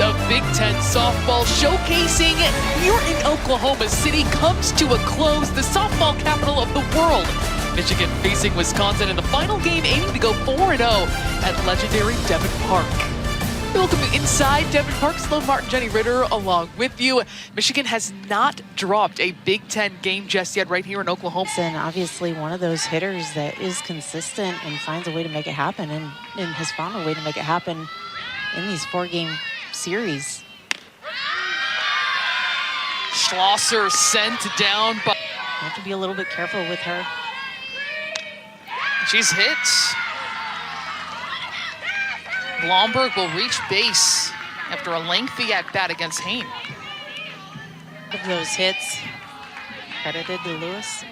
of Big Ten softball showcasing here in Oklahoma City comes to a close, the softball capital of the world. Michigan facing Wisconsin in the final game, aiming to go 4-0 at legendary Devon Park. Welcome inside Devon Park. Sloan Martin, Jenny Ritter along with you. Michigan has not dropped a Big Ten game just yet right here in Oklahoma. And obviously one of those hitters that is consistent and finds a way to make it happen and has found a way to make it happen in these 4-game series. Schlosser sent down, but You have to be a little bit careful with her. She's hit. Blomberg will reach base after a lengthy at-bat against Hain. Of those hits credited to Lewis.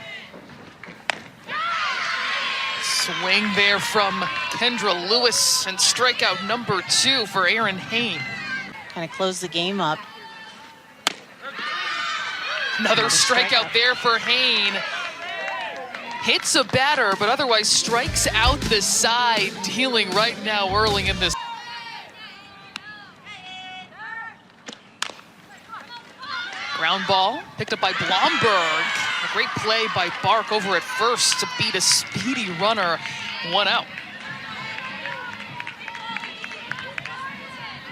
Swing there from Kendra Lewis, and strikeout number 2 for Aaron Hain. Kind of closed the game up. Another strikeout there for Hain. Hits a batter, but otherwise strikes out the side, dealing right now early in this. Ground ball picked up by Blomberg. A great play by Bark over at first to beat a speedy runner. 1 out.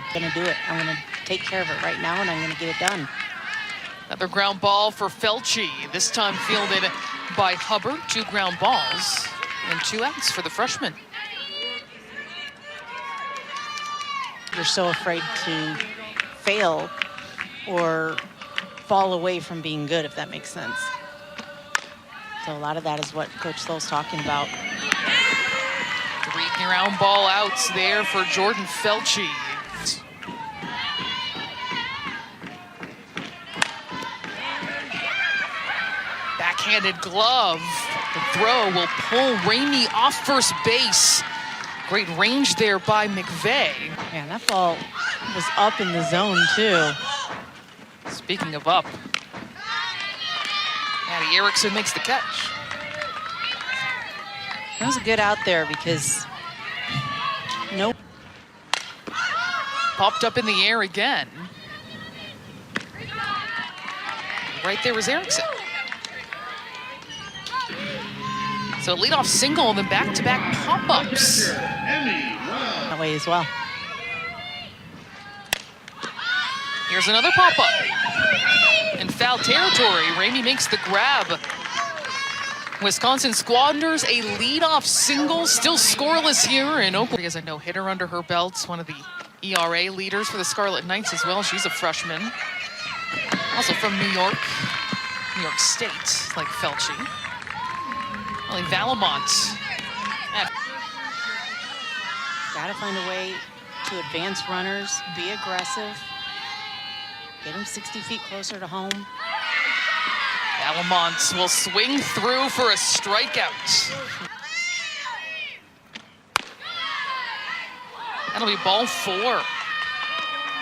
I'm gonna do it. I'm gonna take care of it right now, and I'm gonna get it done. Another ground ball for Felci, this time fielded by Hubbard. 2 ground balls and 2 outs for the freshman. You're so afraid to fail or fall away from being good, if that makes sense. So a lot of that is what Coach Slo's talking about. 3 ground ball outs there for Jordan Felci. Backhanded glove. The throw will pull Ramey off first base. Great range there by McVeigh. Man, that ball was up in the zone, too. Speaking of up, Maddie Erickson makes the catch. That was a good out there because Popped up in the air again. Right there was Erickson. So leadoff single and then back-to-back pop-ups. that way as well. Here's another pop-up. In foul territory, Ramey makes the grab. Wisconsin squanders a leadoff single, still scoreless here in Oakland. She has a no-hitter under her belt, one of the ERA leaders for the Scarlet Knights as well. She's a freshman. Also from New York State, like Felci. Ellie Valamont. Got to find a way to advance runners, be aggressive, get them 60 feet closer to home. Valamont will swing through for a strikeout. That'll be ball 4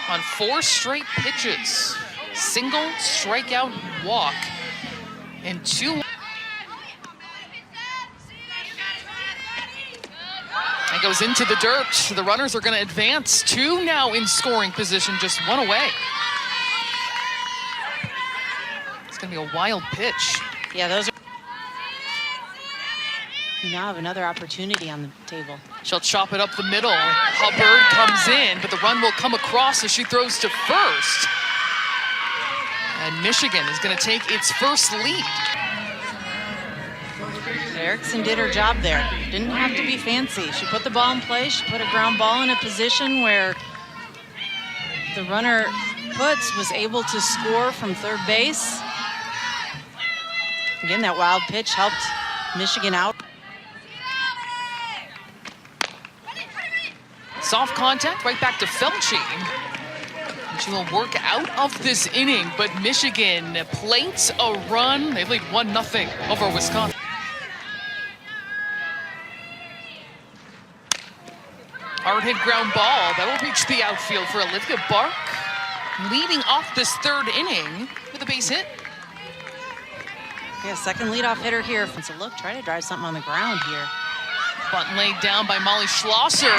on 4 straight pitches. Single, strikeout, walk, and 2. It goes into the dirt. The runners are going to advance. 2 now in scoring position, just 1 away. It's going to be a wild pitch. Yeah, those are. You now have another opportunity on the table. She'll chop it up the middle. Hubbard comes in, but the run will come across as she throws to first. And Michigan is going to take its first lead. Erickson did her job there. Didn't have to be fancy. She put the ball in play. She put a ground ball in a position where the runner was able to score from third base. Again, that wild pitch helped Michigan out. Soft contact right back to Felci. And she will work out of this inning, but Michigan plates a run. They lead 1-0 over Wisconsin. Hard hit ground ball. That will reach the outfield for Olivia Bark, leading off this 3rd inning with a base hit. Yeah, second leadoff hitter here. So look, try to drive something on the ground here. Bunt laid down by Molly Schlosser.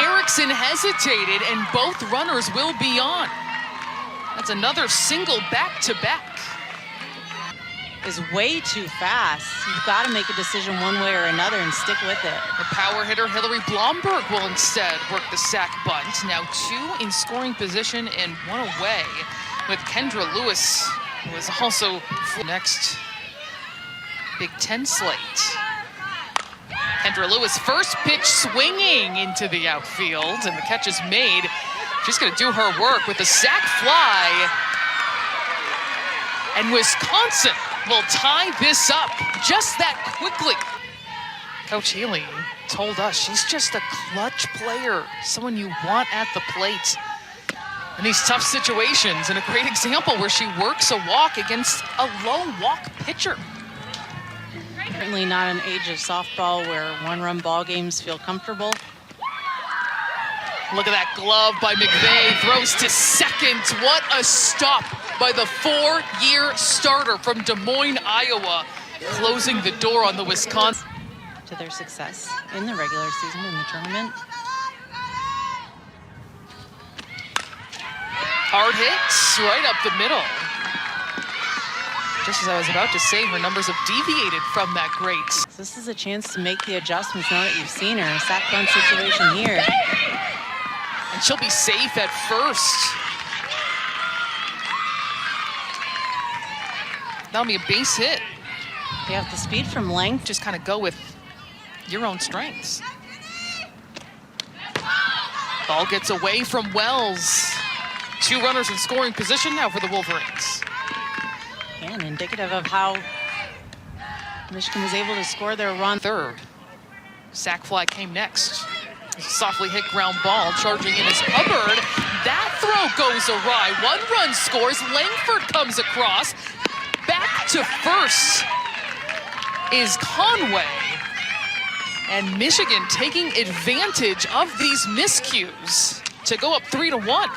Erickson hesitated, and both runners will be on. That's another single back-to-back. Is way too fast. You've got to make a decision one way or another and stick with it. The power hitter Hillary Blomberg will instead work the sack bunt. Now 2 in scoring position and 1 away, with Kendra Lewis, who is also next Big Ten slate. Kendra Lewis, first pitch swinging into the outfield, and the catch is made. She's going to do her work with the sac fly. And Wisconsin will tie this up just that quickly. Coach Healy told us she's just a clutch player, someone you want at the plate in these tough situations, and a great example where she works a walk against a low walk pitcher. Certainly not an age of softball where one-run ball games feel comfortable. Look at that glove by McVeigh, throws to second. What a stop by the 4-year starter from Des Moines, Iowa, closing the door on the Wisconsin. To their success in the regular season, in the tournament. Hard hits right up the middle. Just as I was about to say, her numbers have deviated from that great. This is a chance to make the adjustments now that you've seen her. A sack bunt situation here. And she'll be safe at first. That'll be a base hit. You have the speed from length. Just kind of go with your own strengths. Ball gets away from Wells. 2 runners in scoring position now for the Wolverines. And indicative of how Michigan was able to score their run. Third. Sack fly came next. A softly hit ground ball charging in is Hubbard. That throw goes awry. 1 run scores. Langford comes across. Back to first is Conway. And Michigan taking advantage of these miscues to go up 3-1.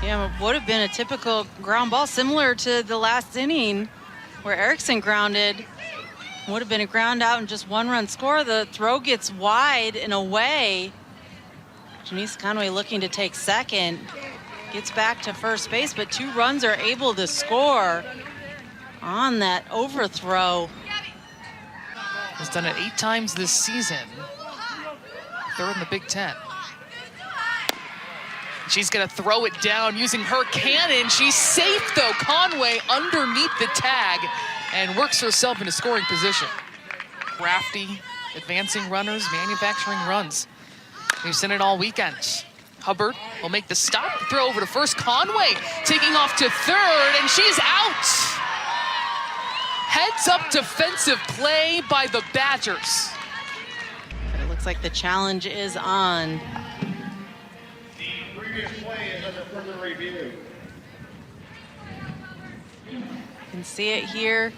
Yeah, it would have been a typical ground ball, similar to the last inning where Erickson grounded. Would have been a ground out and just 1-run score. The throw gets wide and away. Janice Conway looking to take second. Gets back to first base, but 2 runs are able to score on that overthrow. Has done it 8 times this season. 3rd in the Big Ten. She's gonna throw it down using her cannon. She's safe though. Conway underneath the tag and works herself into scoring position. Crafty, advancing runners, manufacturing runs. We've seen it all weekend. Hubbard will make the stop, throw over to first. Conway taking off to third, and she's out. Heads up defensive play by the Badgers. But it looks like the challenge is on. The previous play is under further review. You can see it here.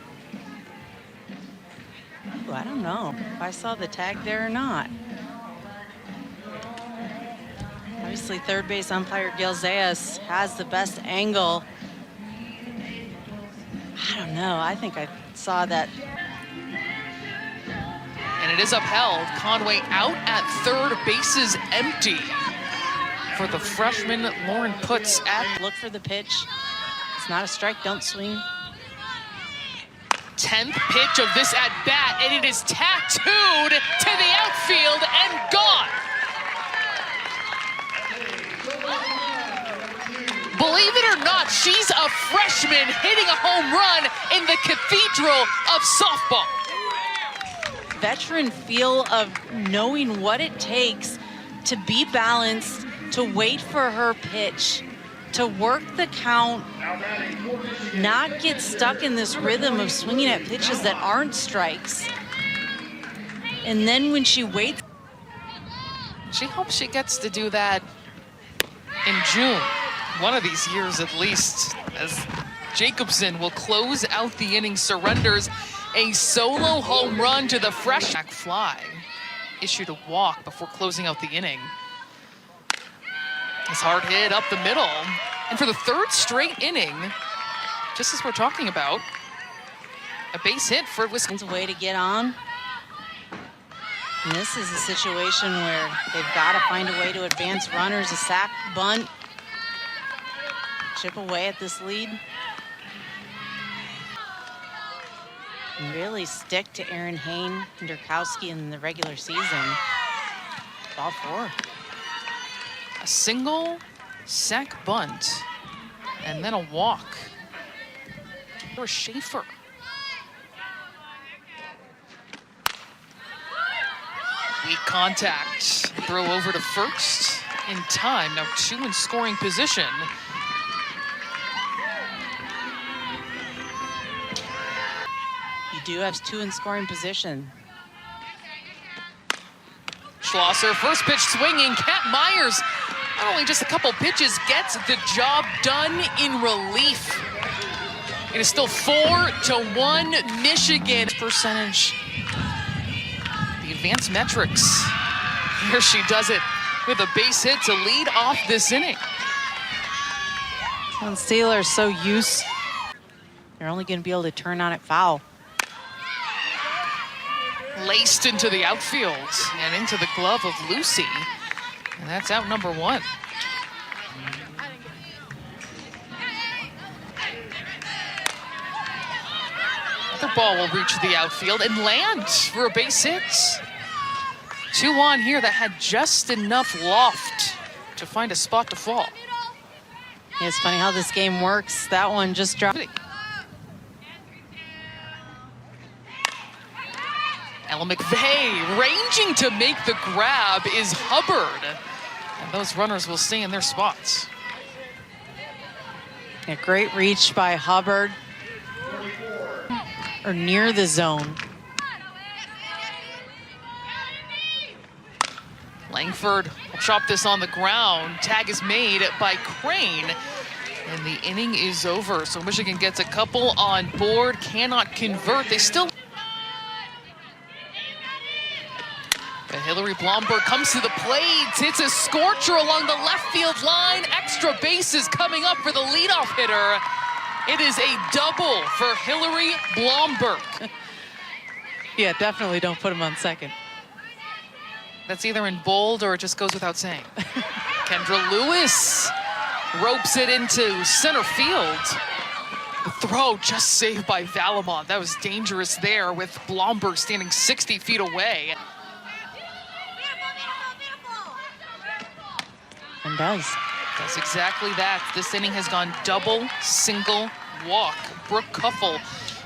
Ooh, I don't know if I saw the tag there or not. Obviously, third base umpire Gil Zayas has the best angle. I don't know. I think I saw that. And it is upheld. Conway out at third, bases empty for the freshman Lauren Putz at. Look for the pitch. It's not a strike. Don't swing. 10th pitch of this at bat, and it is tattooed to the outfield and gone. Believe it or not, she's a freshman hitting a home run in the cathedral of softball. Veteran feel of knowing what it takes to be balanced, to wait for her pitch, to work the count, not get stuck in this rhythm of swinging at pitches that aren't strikes. And then when she waits. She hopes she gets to do that in June. One of these years at least, as Jacobson will close out the inning, surrenders a solo home run to the fresh fly. Issued a walk before closing out the inning. This hard hit up the middle. And for the 3rd straight inning, just as we're talking about, a base hit for Wisconsin. A way to get on. And this is a situation where they've got to find a way to advance runners, a sack, bunt, chip away at this lead. And really stick to Aaron Hayne and Durkowski in the regular season. All four. A single, sack bunt, and then a walk for Schaefer. Weak contact. Throw over to first in time. Now 2 in scoring position. You do have 2 in scoring position. Schlosser, first pitch swinging. Kat Myers, not only just a couple pitches, gets the job done in relief. It is still 4-1 Michigan. Percentage. The advanced metrics. Here she does it with a base hit to lead off this inning. And Steelers so used. They're only going to be able to turn on it foul. Laced into the outfield and into the glove of Lucy. And that's out number 1. The ball will reach the outfield and land for a base hit. 2 on here that had just enough loft to find a spot to fall. Yeah, it's funny how this game works. That one just dropped. Ella McVeigh ranging to make the grab is Hubbard. And those runners will stay in their spots. A great reach by Hubbard. Or near the zone. Langford will chop this on the ground. Tag is made by Crane. And the inning is over. So Michigan gets a couple on board, cannot convert. They still... But Hillary Blomberg comes to the plate, hits a scorcher along the left field line. Extra bases coming up for the leadoff hitter. It is a double for Hillary Blomberg. Yeah, definitely don't put him on second. That's either in bold or it just goes without saying. Kendra Lewis ropes it into center field. The throw just saved by Valamont. That was dangerous there with Blomberg standing 60 feet away. And does exactly that. This inning has gone double, single, walk. Brooke Kuffel,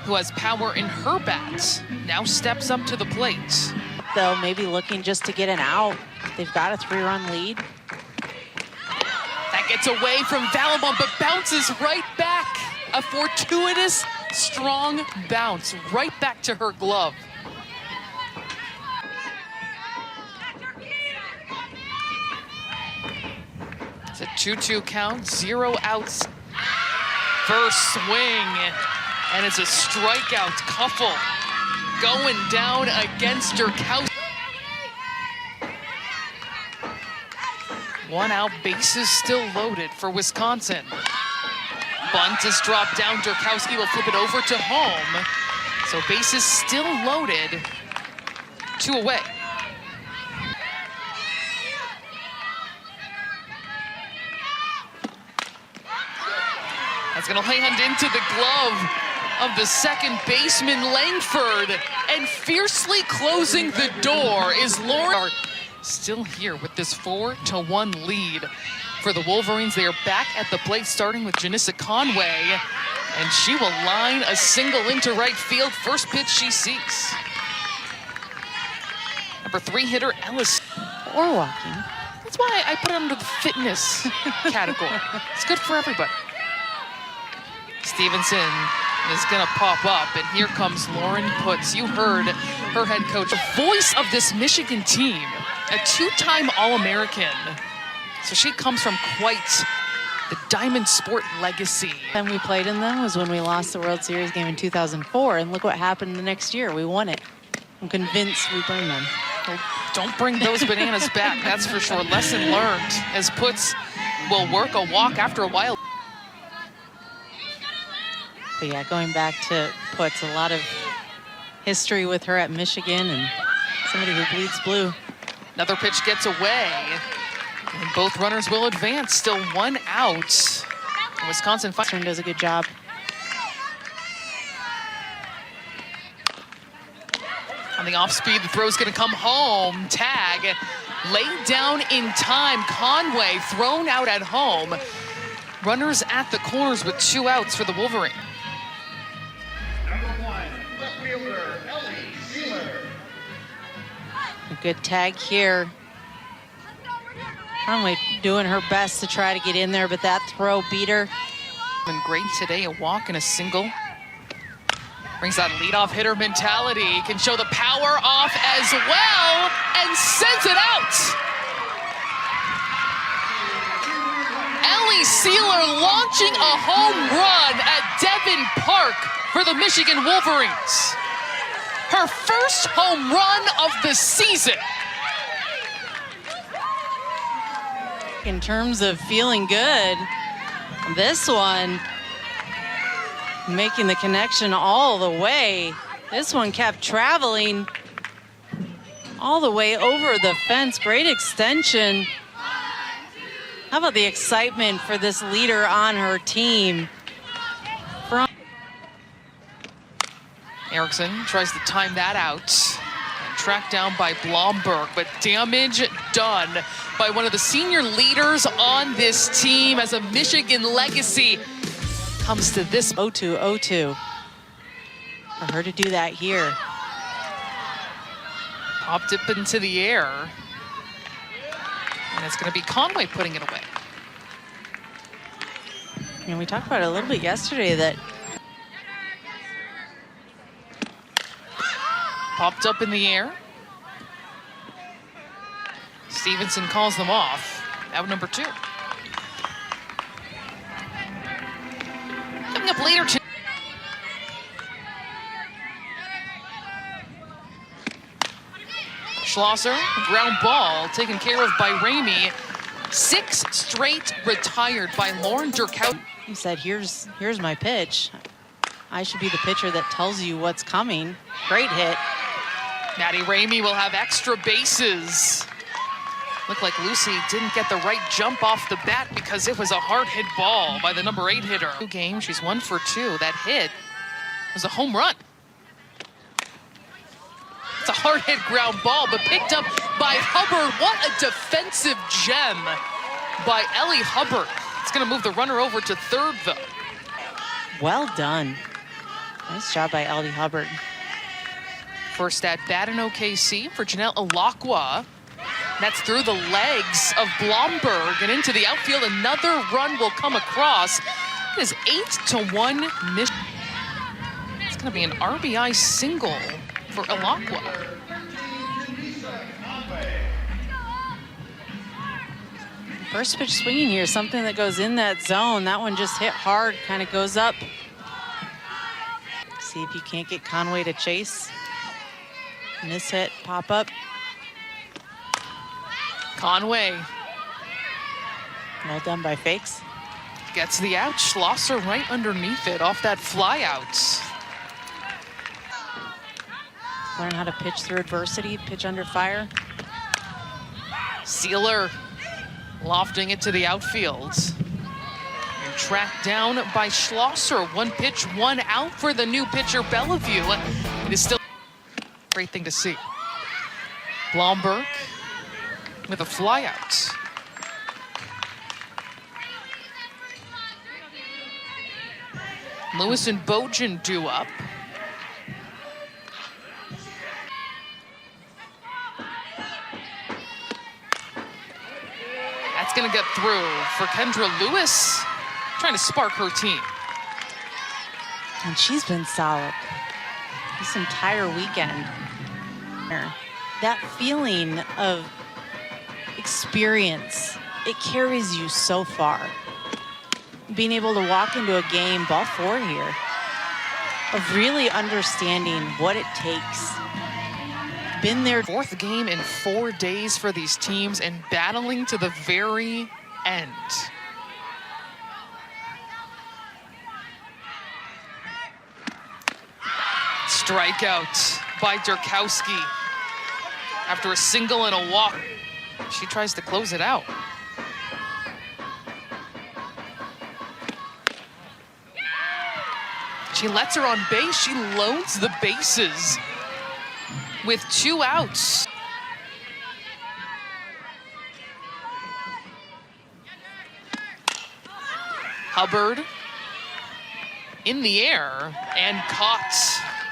who has power in her bat, now steps up to the plate. Though maybe looking just to get an out. They've got a 3-run lead. That gets away from Valamont, but bounces right back. A fortuitous, strong bounce right back to her glove. It's a 2-2 count, 0 outs. First swing, and it's a strikeout. Kuffel going down against Durkowski. 1 out, bases still loaded for Wisconsin. Bunt is dropped down. Durkowski will flip it over to home. So bases still loaded. 2 away. That's going to land into the glove of the second baseman, Langford. And fiercely closing the door is Lauren. Still here with this 4-1 lead for the Wolverines. They are back at the plate, starting with Janissa Conway. And she will line a single into right field. First pitch she sees. Number 3 hitter, Ellis. Or walking. That's why I put it under the fitness category. It's good for everybody. Stevenson is gonna pop up, and here comes Lauren Putz. You heard her head coach, the voice of this Michigan team, a 2-time All-American. So she comes from quite the Diamond Sport legacy. And we played in them was when we lost the World Series game in 2004, and look what happened the next year. We won it. I'm convinced we bring them. Well, don't bring those bananas back, that's for sure. Lesson learned, as Putz will work a walk after a while. But yeah, going back to Putz, a lot of history with her at Michigan, and Somebody who bleeds blue. Another pitch gets away. And both runners will advance. Still one out. Wisconsin Does a good job. On the off speed, the throw's going to come home. Tag laid down in time. Conway thrown out at home. Runners at the corners with 2 outs for the Wolverine. Number 1, left fielder, Ellie Sealer. A good tag here. Conway doing her best to try to get in there, but that throw beat her. Been great today, a walk and a single. Brings that leadoff hitter mentality, can show the power off as well, and sends it out. Ellie Sealer launching a home run at Devon Park for the Michigan Wolverines. Her first home run of the season. In terms of feeling good, this one making the connection all the way. This one kept traveling all the way over the fence. Great extension. How about the excitement for this leader on her team? Erickson tries to time that out. Tracked down by Blomberg, but damage done by one of the senior leaders on this team as a Michigan legacy comes to this. 0-2-0-2. For her to do that here. Popped it into the air. And it's going to be Conway putting it away. And we talked about it a little bit yesterday that Popped up in the air. Stevenson calls them off. Out number 2. Coming up later too. Schlosser, ground ball taken care of by Ramey. 6 straight retired by Lauren Durkowski. he said, here's my pitch. I should be the pitcher that tells you what's coming. Great hit. Maddie Ramey will have extra bases. Looked like Lucy didn't get the right jump off the bat because it was a hard hit ball by the number 8 hitter. 2 games, she's 1 for 2. That hit was a home run. It's a hard hit ground ball, but picked up by Hubbard. What a defensive gem by Ellie Hubbard. It's gonna move the runner over to third though. Well done. Nice job by Ellie Hubbard. First at bat in OKC for Janelle Alakwa. That's through the legs of Blomberg and into the outfield. Another run will come across. It is 8-1 Michigan. It's going to be an RBI single for Alakwa. First pitch swinging here, something that goes in that zone. That one just hit hard, kind of goes up. See if you can't get Conway to chase. Miss hit, pop up. Conway Well done by Fakes. gets the out. Schlosser right underneath it off that fly out. Learn how to pitch through adversity, pitch under fire. Sealer lofting it to the outfield. And tracked down by Schlosser. 1 pitch, 1 out for the new pitcher, Bellevue. It is still a great thing to see. Blomberg with a flyout. Lewis and Bojan due up. That's gonna get through for Kendra Lewis, trying to spark her team. And she's been solid this entire weekend. That feeling of experience, it carries you so far. Being able to walk into a game, ball 4 here, of really understanding what it takes. Been there. 4th game in 4 days for these teams and battling to the very end. Strikeout by Durkowski. after a single and a walk. She tries to close it out. She lets her on base. She loads the bases with 2 outs. Hubbard in the air and caught.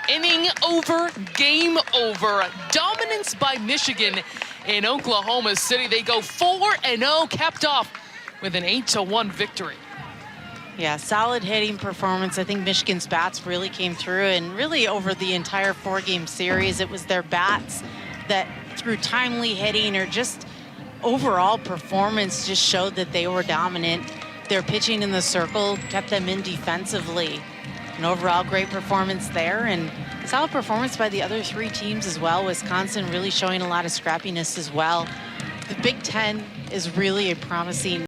Inning over, game over. Dominance by Michigan in Oklahoma City. They go 4-0, capped off with an 8-1 victory. Yeah, solid hitting performance. I think Michigan's bats really came through, and really over the entire 4-game series, it was their bats that through timely hitting or just overall performance just showed that they were dominant. Their pitching in the circle kept them in defensively. An overall great performance there, and solid performance by the other 3 teams as well. Wisconsin really showing a lot of scrappiness as well. The Big Ten is really a promising